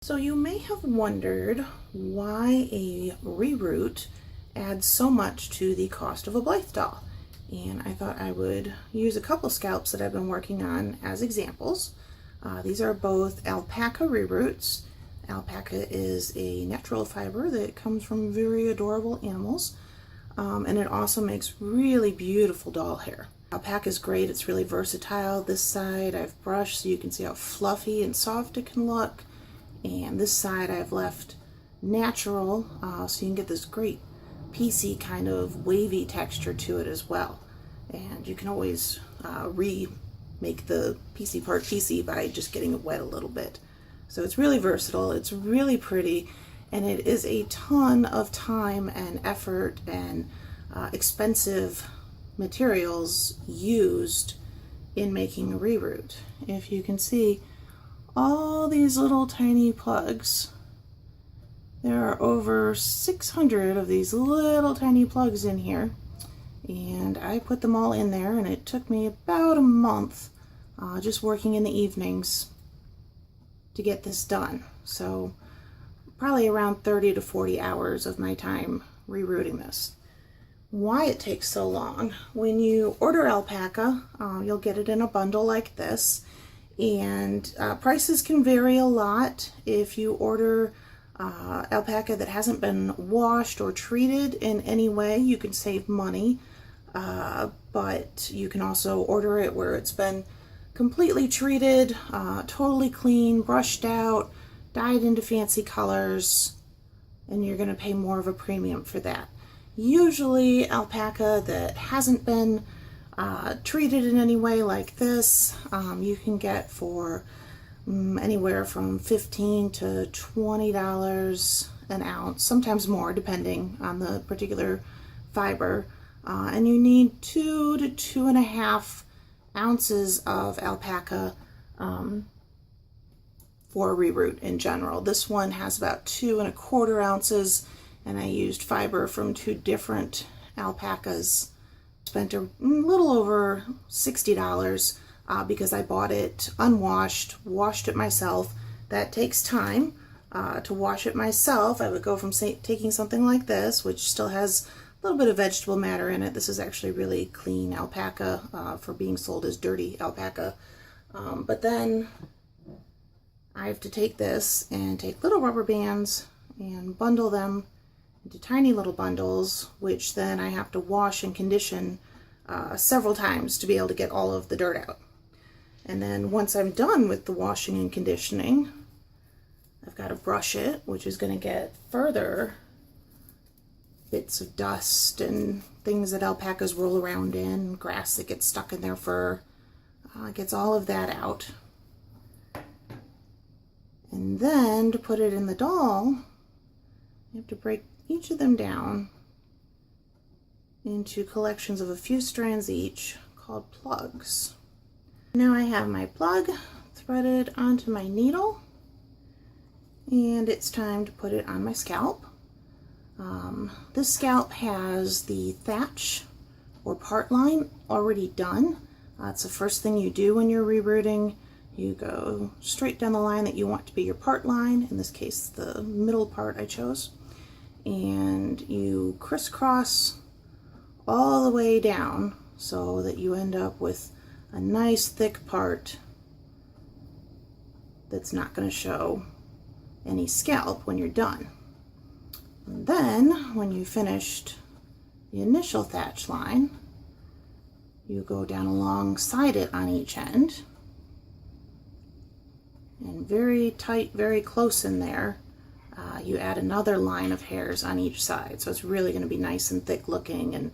So you may have wondered why a reroot adds so much to the cost of a Blythe doll. And I thought I would use a couple scalps that I've been working on as examples. These are both alpaca reroots. Alpaca is a natural fiber that comes from very adorable animals. And it also makes really beautiful doll hair. Alpaca is great, it's really versatile. This side I've brushed so you can see how fluffy and soft it can look. And this side I've left natural, so you can get this great piecey kind of wavy texture to it as well. And you can always remake the piecey part piecey by just getting it wet a little bit. So it's really versatile, it's really pretty, and it is a ton of time and effort and expensive materials used in making a reroot. If you can see all these little tiny plugs, there are over 600 of these little tiny plugs in here, and I put them all in there, and it took me about a month just working in the evenings to get this done. So probably around 30 to 40 hours of my time rerooting this. Why it takes so long: when you order alpaca, you'll get it in a bundle like this, and prices can vary a lot. If you order alpaca that hasn't been washed or treated in any way, you can save money, but you can also order it where it's been completely treated, totally clean, brushed out, dyed into fancy colors, and you're going to pay more of a premium for that. Usually alpaca that hasn't been treated in any way like this, you can get for anywhere from $15 to $20 an ounce, sometimes more depending on the particular fiber. And you need 2 to 2.5 ounces of alpaca for a reroot in general. This one has about 2¼ ounces, and I used fiber from 2 different alpacas. Spent a little over $60 because I bought it unwashed, washed it myself. That takes time to wash it myself. I would go from taking something like this, which still has a little bit of vegetable matter in it. This is actually really clean alpaca for being sold as dirty alpaca. But then I have to take this and take little rubber bands and bundle them into tiny little bundles, which then I have to wash and condition several times to be able to get all of the dirt out. And then once I'm done with the washing and conditioning, I've got to brush it, which is going to get further bits of dust and things that alpacas roll around in, grass that gets stuck in their fur. Gets all of that out. And then to put it in the doll, you have to break each of them down into collections of a few strands each called plugs. Now I have my plug threaded onto my needle, and it's time to put it on my scalp. This scalp has the thatch or part line already done. It's the first thing you do when you're rerooting. You go straight down the line that you want to be your part line, in this case the middle part I chose, and you crisscross all the way down so that you end up with a nice thick part that's not going to show any scalp when you're done. And then when you finished the initial thatch line, you go down alongside it on each end, and very tight, very close in there, you add another line of hairs on each side. So it's really going to be nice and thick looking and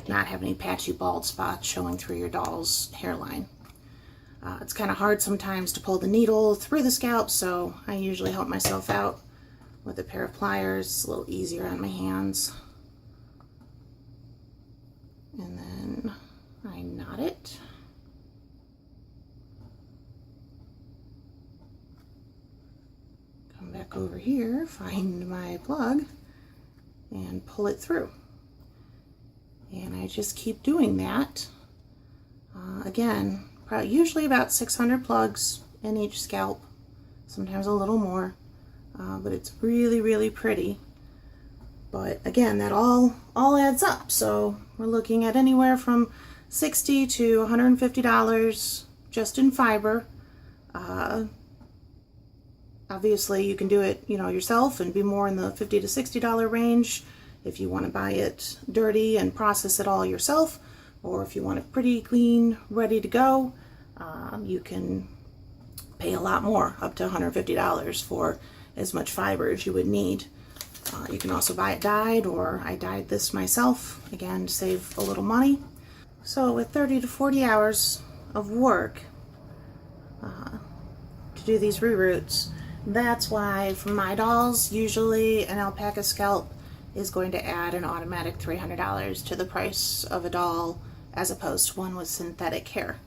not have any patchy bald spots showing through your doll's hairline. It's kind of hard sometimes to pull the needle through the scalp, so I usually help myself out with a pair of pliers. It's a little easier on my hands. And then I knot it. Come back over here, find my plug, and pull it through. And I just keep doing that. Again, usually about 600 plugs in each scalp, sometimes a little more. but it's really, really pretty. But again, that all adds up. So we're looking at anywhere from $60 to $150 just in fiber. Obviously, you can do it, yourself and be more in the $50 to $60 range if you want to buy it dirty and process it all yourself, or if you want it pretty clean, ready to go, you can pay a lot more, up to $150 for as much fiber as you would need. You can also buy it dyed, or I dyed this myself, again, to save a little money. So with 30 to 40 hours of work to do these reroots, that's why for my dolls, usually an alpaca scalp is going to add an automatic $300 to the price of a doll, as opposed to one with synthetic hair.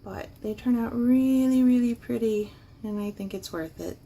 But they turn out really, really pretty, and I think it's worth it.